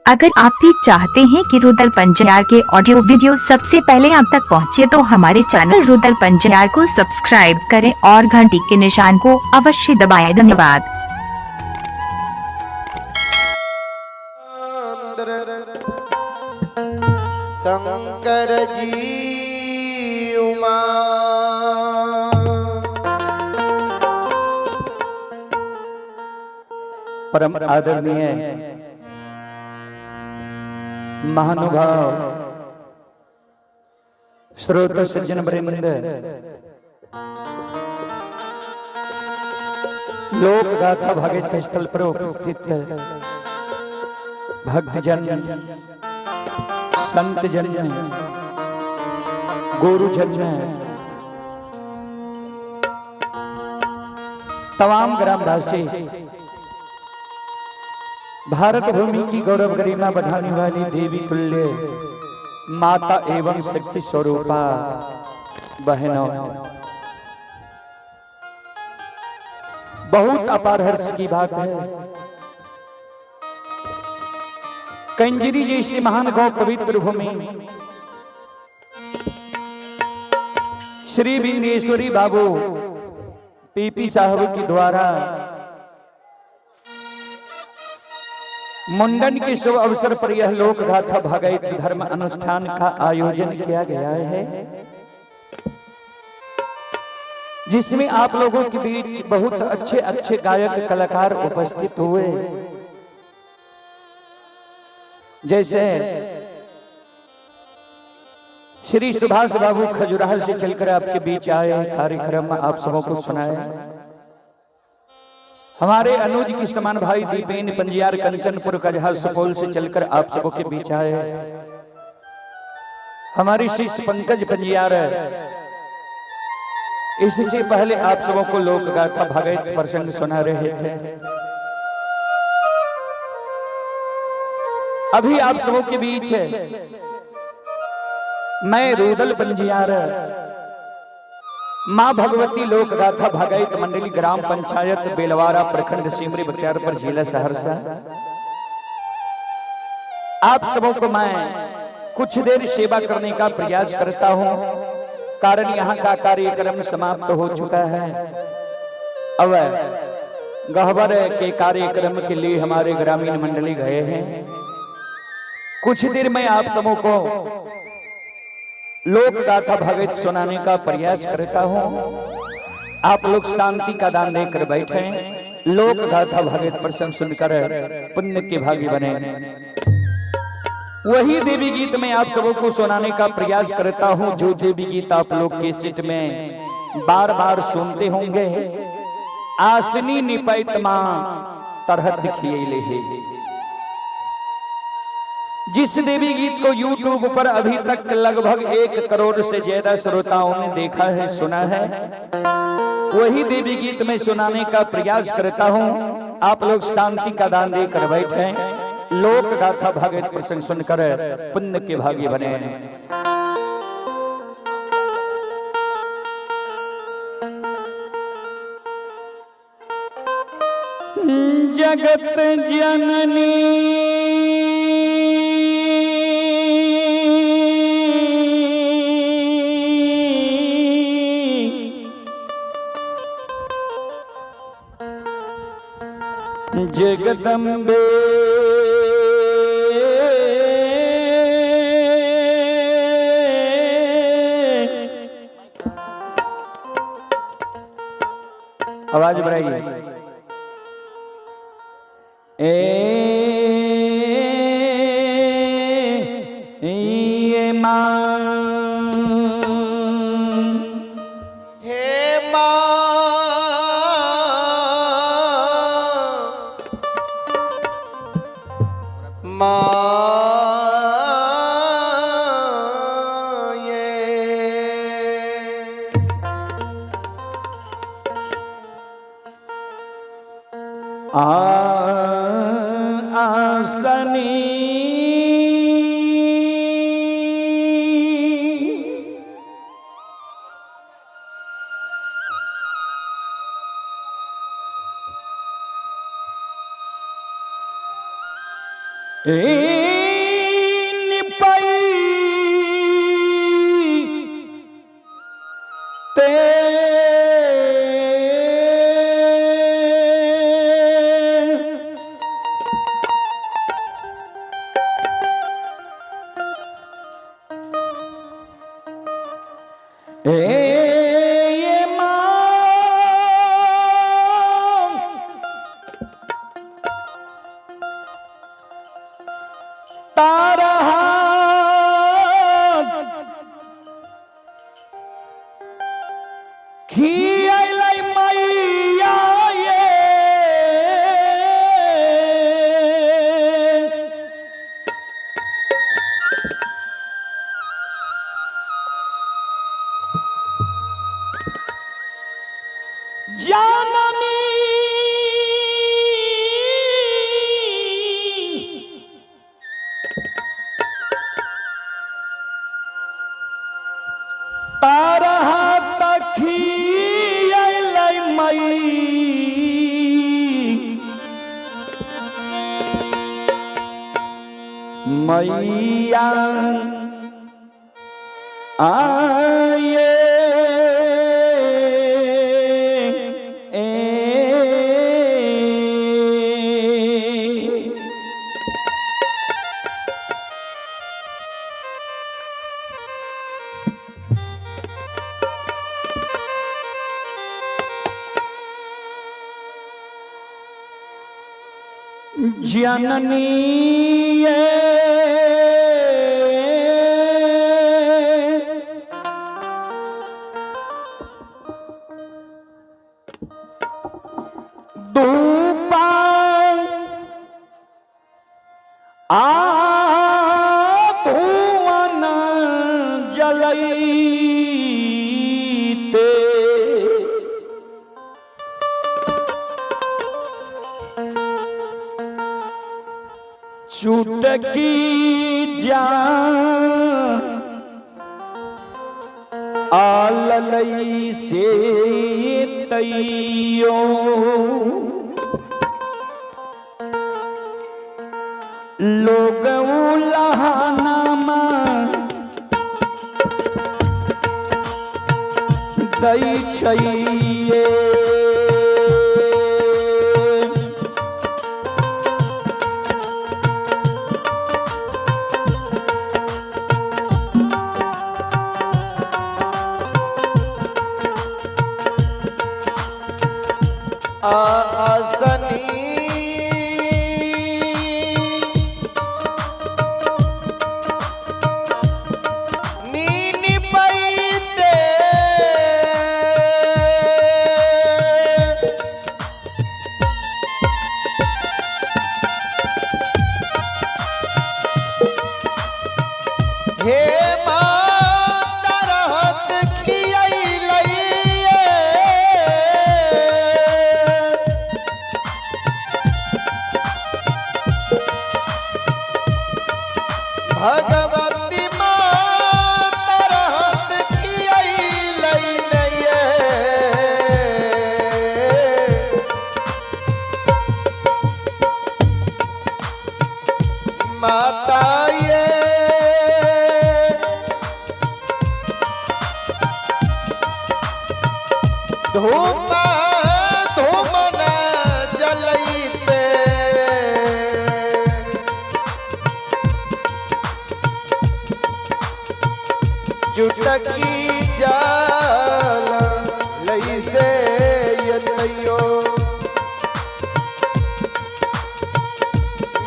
अगर आप भी चाहते हैं कि रुदल पंजयार के ऑडियो वीडियो सबसे पहले आप तक पहुंचे तो हमारे चैनल रुदल पंजयार को सब्सक्राइब करें और घंटी के निशान को अवश्य दबाएं। धन्यवाद। शंकर जी उमा परम आदरणीय महानुभाव श्रोता सज्जन वृंद, लोक गाथा भागवत स्थल पर उपस्थित भक्तजन, संत जन, गुरुजन, तमाम ग्रामवासी, भारत भूमि की गौरव गरिमा बढ़ाने वाली देवी तुल्य माता एवं शक्ति स्वरूपा बहनों, बहुत अपार हर्ष की बात है। कंजरी जैसी महान गौ पवित्र भूमि श्री बिंदेश्वरी बाबू पीपी साहब के द्वारा मुंडन के शुभ अवसर पर यह लोक गाथा भागवत धर्म अनुष्ठान का आयोजन किया गया है, जिसमें आप लोगों के बीच बहुत अच्छे अच्छे गायक कलाकार उपस्थित हुए। जैसे श्री सुभाष बाबू खजुराहो से चलकर आपके बीच आए, कार्यक्रम आप सबों को सुनाए। हमारे अनुज किस्तमान भाई दीपेन पंजियार कंचनपुर कजहा सुपौल से चलकर आप सबों के बीच आए। हमारी शिष्य पंकज पंजियार इससे पहले आप सबों को लोक गाथा भागवत प्रसंग सुना रहे थे। अभी आप सबों के बीच मैं रुदल पंजियार माँ भगवती लोक गाथा भागवत मंडली ग्राम पंचायत बेलवारा प्रखंड सिमरी बख्तियारपुर जिला सहरसा, आप सबों को मैं कुछ देर सेवा करने का प्रयास करता हूं, कारण यहाँ का कार्यक्रम समाप्त हो चुका है। अब गहवर के कार्यक्रम के लिए हमारे ग्रामीण मंडली गए हैं। कुछ देर में आप सबों को लोक गाथा भागवत सुनाने का प्रयास करता हूं। आप लोग शांति का दान देकर बैठे, लोक गाथा भागवत प्रसंग सुनकर पुण्य के भागी बने। वही देवी गीत में आप सबों को सुनाने का प्रयास करता हूं, जो देवी गीत आप लोग कैसेट में बार बार सुनते होंगे। आसनी निपैत मां तरह दिखिए है, जिस देवी गीत को YouTube पर अभी तक लगभग 1 करोड़ से ज्यादा श्रोताओं ने देखा है, सुना है, वही देवी गीत में सुनाने का प्रयास करता हूं। आप लोग शांति का दान देकर बैठे, लोक गाथा भागवत प्रसंग सुनकर पुण्य के भागी बने। जगत जननी जगदम्बे आवाज बढ़ाइए। ये मां हे मां आसनी ए तारा खियाई मैया ये जाननी तारा तखियाई मैया आए जननी दूपा धुआं जलैते चुटकी जान आललई से तैयो लोग लहानामा दै छैये आसनी नीनी पैते हे माता रहत खियाइलैये भगवती माता रहत खियाइलैये माता ये धूम धूम न जलैते चुटकी जाल लैसे यतयो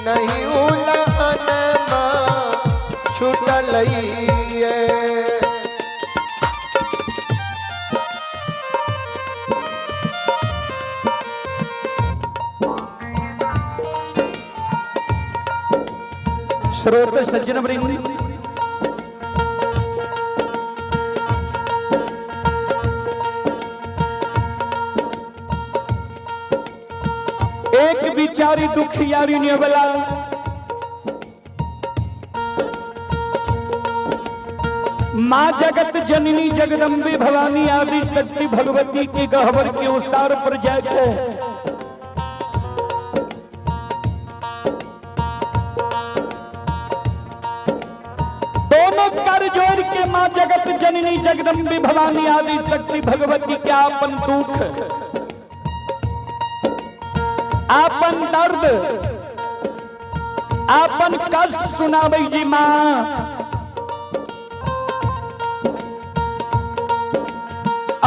नहीं उलहन मां छुटलैये श्रोत सज्जन वृंद एक बिचारी दुखियारी नेवला माँ जगत जननी जगदम्बे भवानी आदि शक्ति भगवती के गहवर के उस्तार पर जाके दोनों कर जोड़ के माँ जगत जननी जगदम्बे भवानी आदि शक्ति भगवती के आपन दुख आपन दर्द आपन कष्ट सुनाबै जी माँ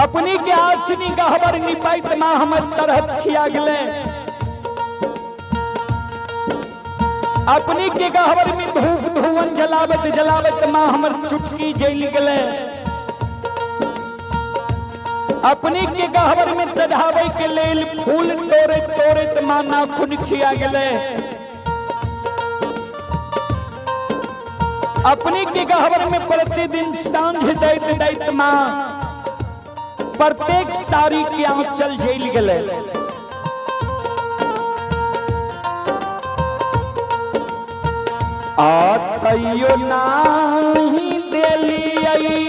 अपनी के आसनी गहबर निपाइत माँ हमर तरहत खिया गले अपनी के गहबर में धूप धुवन जलावत जलावत माँ हमर चुटकी जल गले। अपनी के गहवर में चढ़ावे के लेल फूल तोड़े तोड़े त माँ नाखून खिया गले। अपनी के गहवर में प्रतिदिन सांझ दैत दैत माँ प्रत्येक साड़ी के आंचल जल गले। आतयो नाही देलियै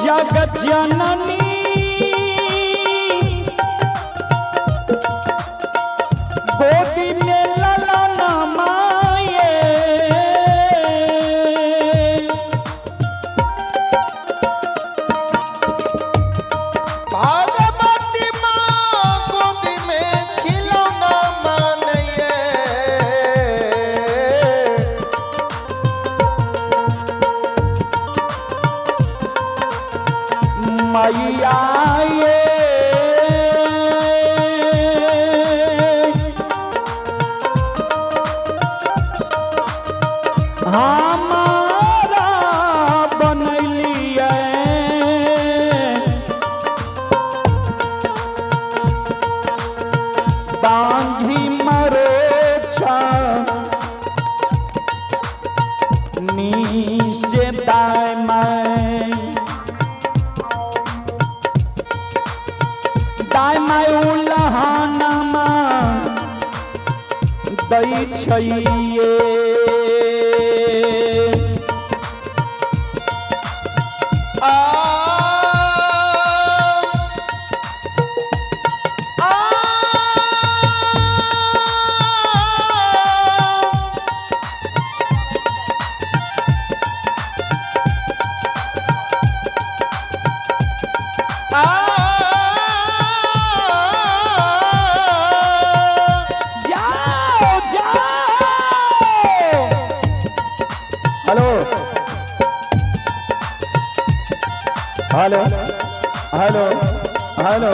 जगत जननी गोदी में ललना माये। भागवती माँ गोदी में खिलौना मानिए। मैया ये हमारा बनलिए। बांधी मरे नीचे दाय मैं दाय मैं उलहाना माँ दै छिए। हेलो हेलो हेलो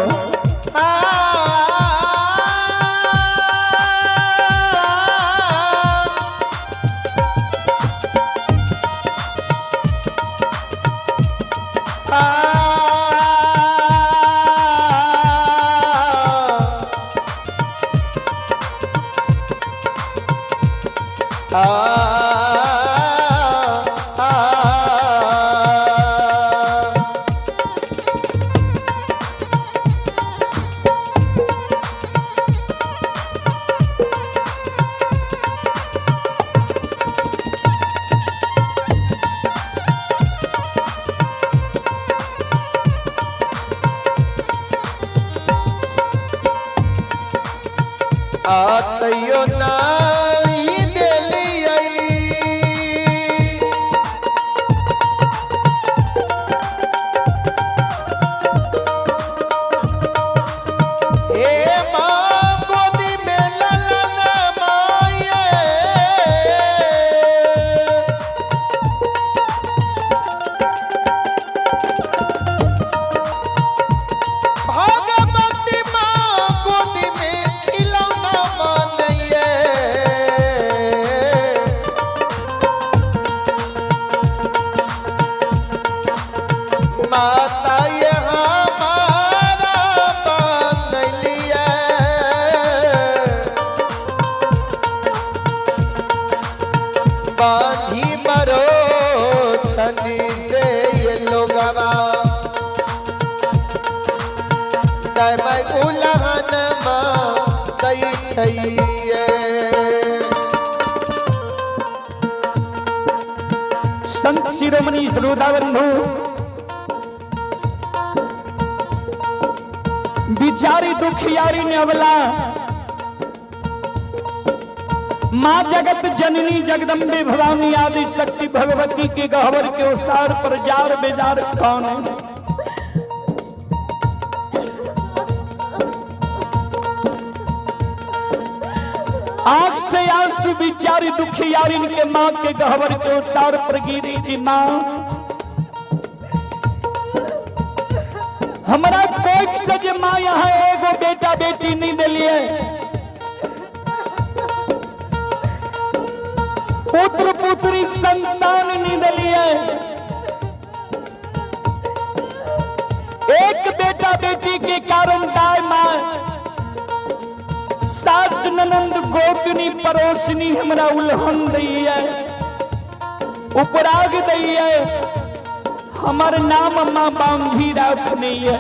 आतयो नाही देलियै हे माँ गोदी में ललना माये। भागवती माँ गोदी में खिलौना मानिए। माता ये हमारा बनलिए। बांधी मरो छनी से ये लोगवा दाय मैं उलहन माँ दै छिए। संत शिरोमणि श्रोताबंधु बिचारी दुखियारी नेवला माँ जगत जननी जगदम्बे भवानी आदि शक्ति भगवती के गहवर के ओसार पर जार बेजार कौन है। आंख से आंसू बिचारी दुखियारी के माँ के गहवर के ओसार पर गिरी थी माँ। हमारा कोई से जे माँ यहाँ एगो बेटा बेटी नहीं दिलिए, पुत्र पुत्री संतान नहीं दिलिए। एक बेटा बेटी के कारण दाई माँ सास ननंद गोतनी पड़ोसनी हमरा उल्हन दी है, उपराग दी है, हमार नाम माँ बांधी रखनी है।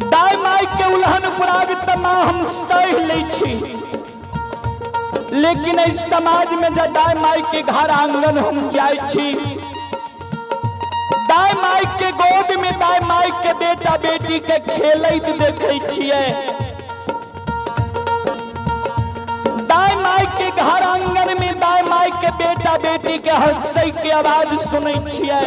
दाई माई के उल्हन उपराग तमा हम सह ले छी, लेकिन इस समाज में जब दाई माई के घर आंगन हम जाय छी, दाई माई के गोद में दाई माई के बेटा बेटी के खेलैत देखे छियै, दाई माई के घर आंगन में दाई माई के बेटा बेटी के हंसै के आवाज सुनै छियै।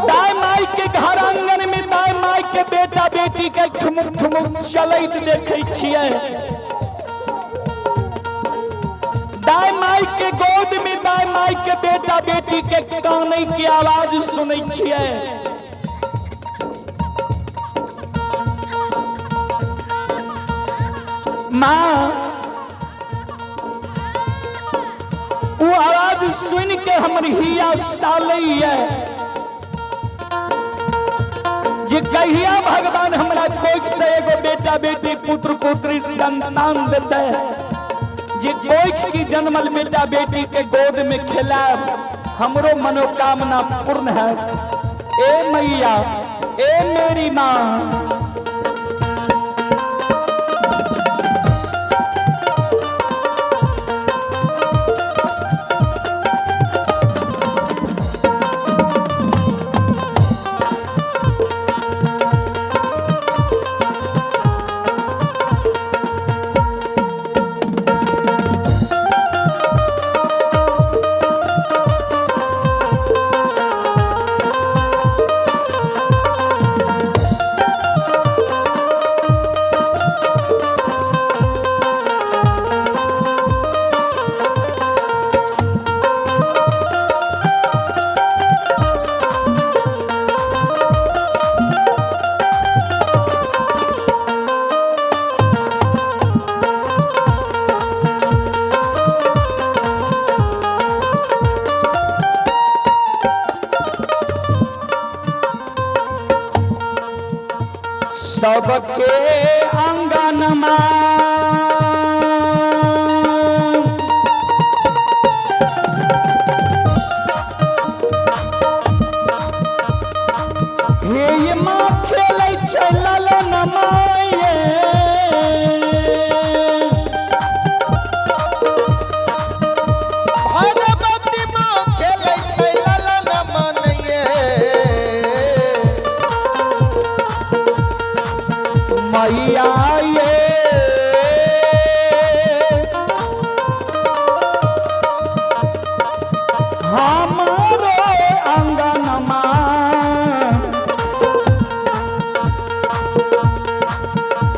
दाई माई के घर आंगन में दाई माई के बेटा बेटी के ठुमुक ठुमुक चलैत देखे छियै। दाई माई के गोद में दाई माई के बेटा बेटी के कानै की आवाज सुनै छियै। माँ वो आवाज सुन के हमर हिया सालै है जे कहिया भगवान हमरा कोई से एगो बेटा बेटी पुत्र पुत्री संतान देते, जे कोई की जन्मल बेटा बेटी के गोद में खेलाब हमरो मनोकामना पूर्ण है। ए मैया, ए मेरी माँ, सबके आंगनमा हे माँ खेलै छै ललन माये, भगवती माँ खेलै छै ललन मानैये। मैया ये हमारो आंगनमा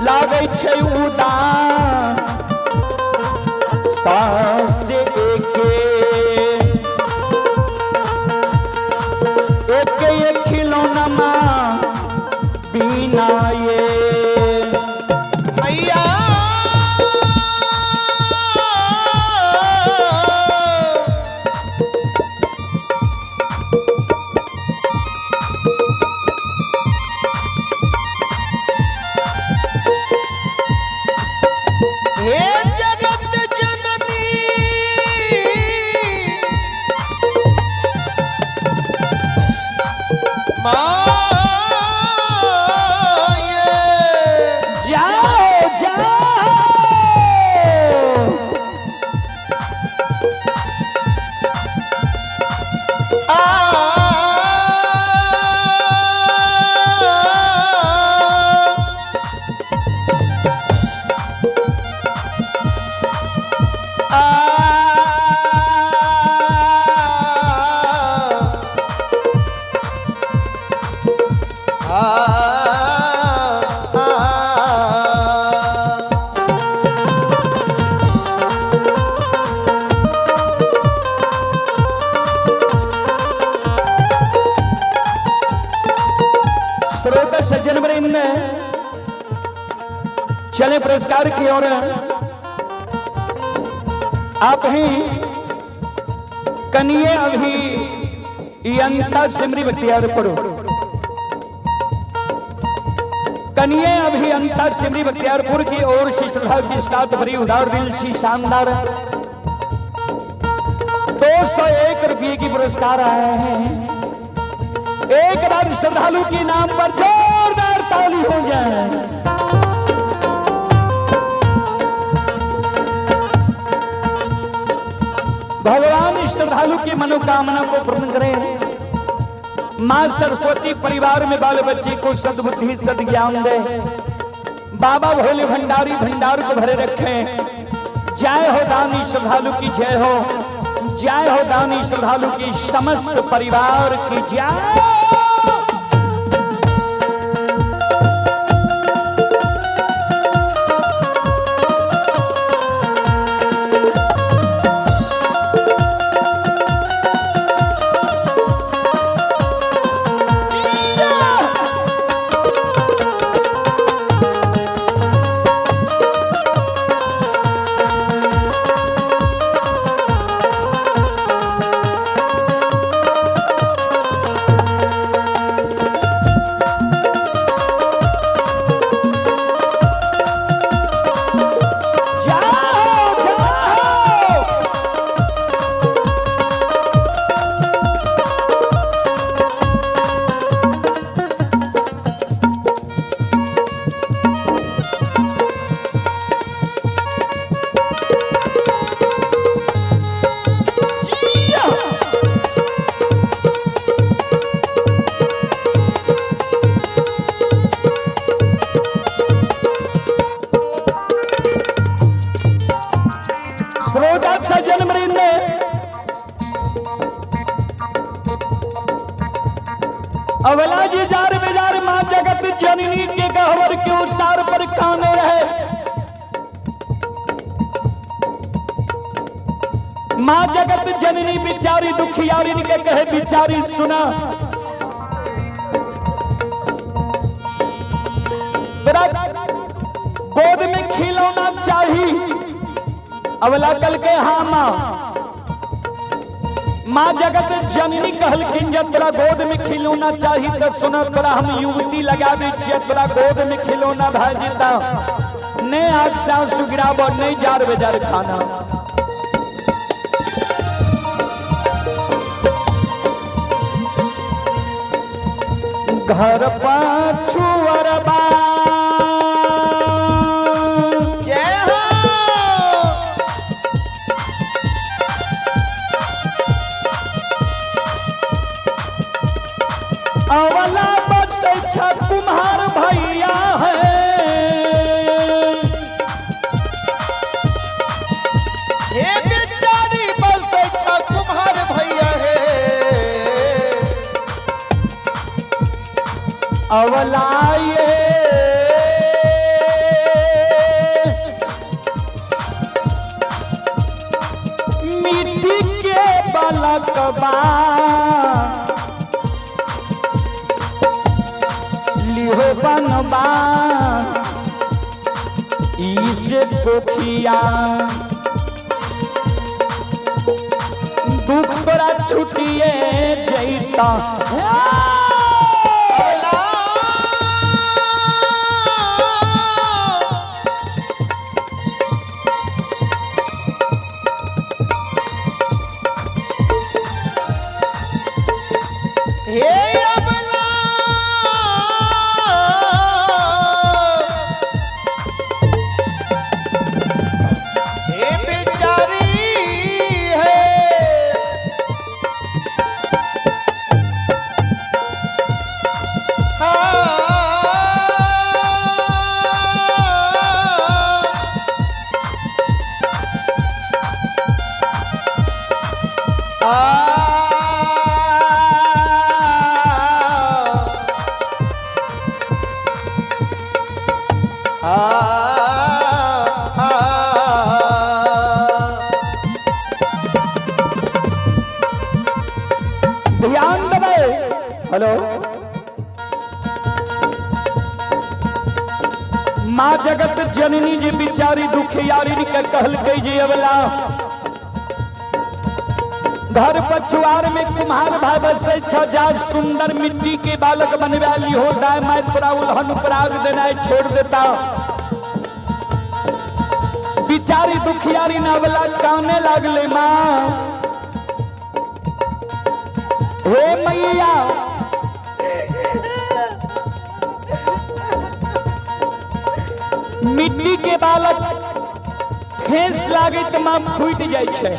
लागै छै उदान सास एके एक खिलौना माँ बिना ये मैया चले पुरस्कार की ओर। आप ही कनिए अभी अंतर सिमरी बख्तियारपुर, कनिए अभी अंतर सिमरी बख्तियारपुर की ओर से श्रद्धा की साथ भरी उदार दिल सी शानदार 201 रुपये की पुरस्कार आए हैं। एक बार श्रद्धालु के नाम पर जोरदार ताली हो जाए। भगवान श्रद्धालु की मनोकामना को पूर्ण करें। मां सरस्वती परिवार में बाल बच्चे को सद्बुद्धि सद्ज्ञान दे। बाबा भोले भंडारी भंडार को भरे रखें। जय हो दानी श्रद्धालु की जय हो, जय हो दानी श्रद्धालु की समस्त परिवार की जय। अवला जी जार बेजार मां जगत जननी के गहवर के उसार पर काने रहे। मां जगत जननी बिचारी दुखियारी के कहे बिचारी सुना। तेरा गोद में खिलौना चाहिए। अवला कल के हाँ मां जगत जननी कहल किन जब तोरा गोद में खिलौना चाहिए तो सुना तोरा हम युवती लगा दी छे। तोरा गोद में खिलौना भाजीता ने आग सांस सुगिराब नहीं जार बेजार खाना। घर पाछुअरबा अवला बचते छ कुम्हार भैया है। हे बेचारी बचते छ कुम्हार भैया है। अवला ये मिट्टी के बालकबा लिहो बनबा इसे पोखिया। दुख तोरा छुटिए जैता ध्यान दे। हेलो माँ जगत जननी जी बिचारी दुखियारी के कहल के जी अवला घर पछुआर में कुम्हार भाई बसे छजा सुंदर मिट्टी के बालक बनवाली हो दाय मैं तोरा उल्हन पराग देना छोड़ देता। बिचारी दुखियारी नवला काने लागले माँ हे मैया मिट्टी के बालक ठेस लागे तो माँ फूट जाए छे।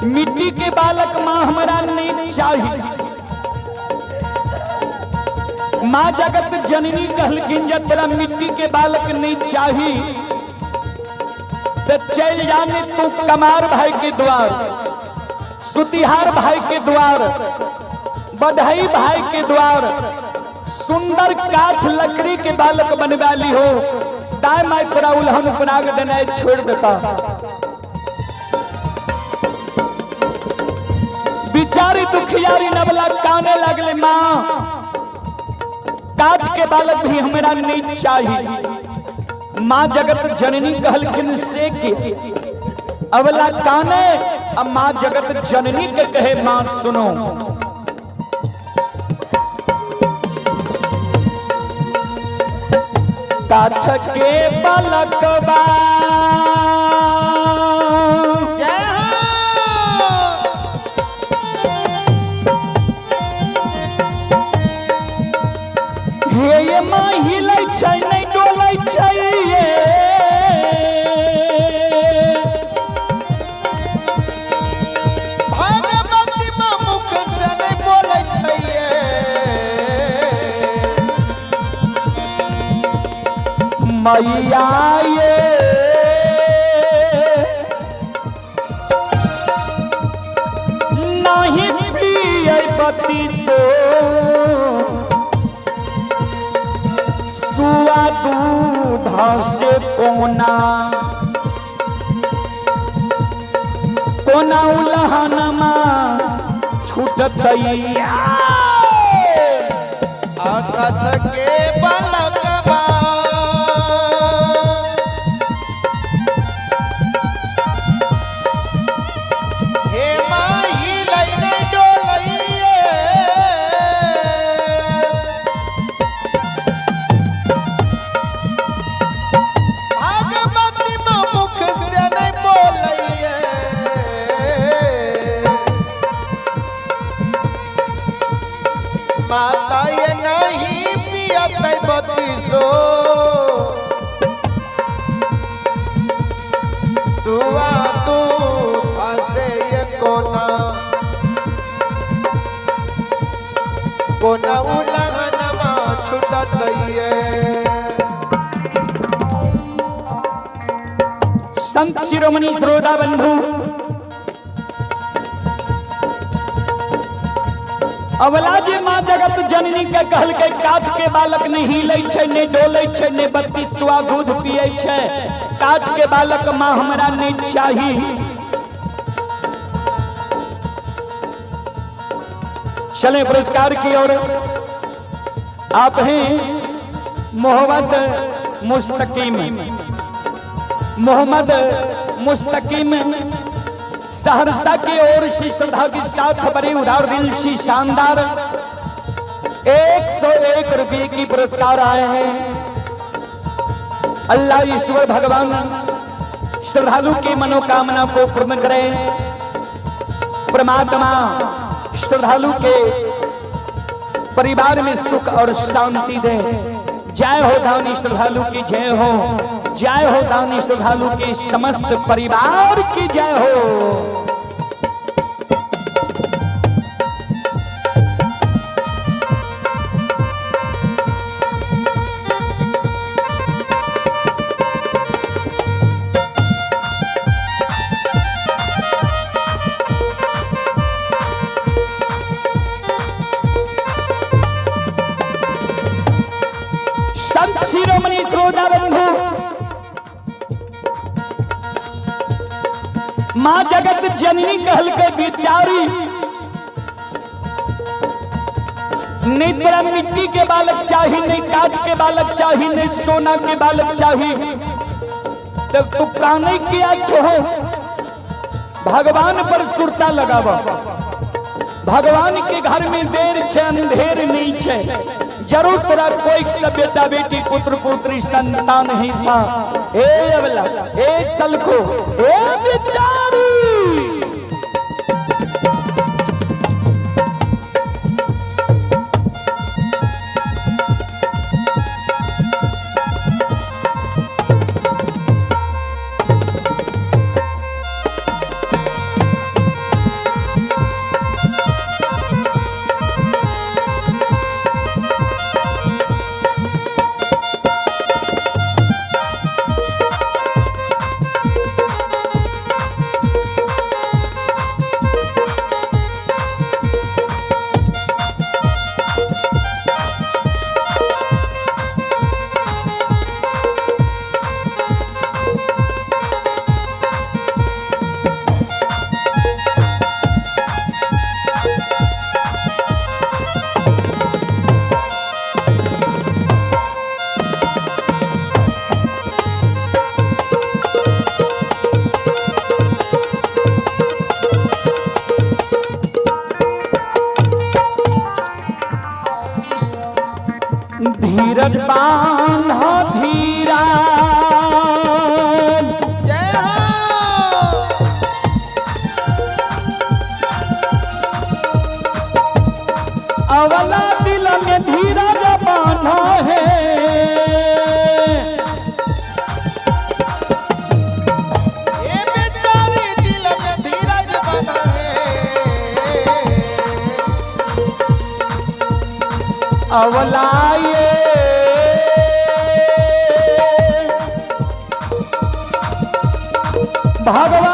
मिट्टी के बालक माँ हमारा नहीं चाहिए। माँ जगत जननी कहलखिन जब तेरा मिट्टी के बालक नहीं चाहिए तो चल जाने तू कमार भाई के द्वार, सुतिहार भाई के द्वार, बधाई भाई के द्वार सुंदर काठ लकड़ी के बालक बनवाली हो दाय माई तोरा उल्हन पराग देना छोड़ देता। बिचारी दुखियारी नवला काने लगले माँ काठ के बालक भी हमारा नहीं चाहिए। माँ जगत जननी कहलखिन से के अवला काने अब माँ जगत जननी के कहे माँ सुनो काठ के बालकबा हे माँ हिलै छै नहीं डोलै छै भागवती माँ मुख से नहीं बोलै छै मैया ये नहीं पिए बत्ती सो सुआ दूध से कोना कोना उलहनमा छूटत काठ के बालकबा हे माँ हिलै नहीं डोलै भागवती माँ मुख से नहीं बोलै माता ये नहीं पियत बत्ती सो तुआ तू फंसे ये कोना कोना उलहनमा छुटत ये संत शिरोमणि श्रोता बंधु अवला जी माँ जगत जननी के कहल के काठ के बालक नहीं हिलै छै नहीं डोलै छै नहीं बत्ती सुआ दूध पिए छै काठ के बालक माँ हमरा नहीं चाहिए। चले पुरस्कार की ओर आप हैं मोहम्मद मुस्तकीम सहरसा की ओर से श्रद्धा के साथ बड़ी उदार दिल से शानदार 101 रुपये की पुरस्कार आए हैं। अल्लाह ईश्वर भगवान श्रद्धालु की मनोकामना को पूर्ण करें। परमात्मा श्रद्धालु के परिवार में सुख और शांति दे। जय हो दानी श्रद्धालु की जय हो, जय हो दानी श्रद्धालु के समस्त परिवार की जय हो। शिरोमणि श्रोता बंधु माँ जगत जननी कहल के बिचारी नहीं तेरा मिट्टी के बालक चाहिए, नहीं काठ के बालक चाहिए, नहीं सोना के बालक चाहिए, तब तू काने किया छो भगवान पर सुरता लगावा। भगवान के घर में देर छे अंधेर नहीं छे, जरूर तेरा कोई सा बेटा बेटी पुत्र पुत्री संतान ही था। ए अबला, ए सलखो, ए बेचारी, धीरज बांधा धीरा, जय हो। अवला दिल में धीरज बांधा है, ये बेचारी दिल में धीरज बना है। अवला ये भगवान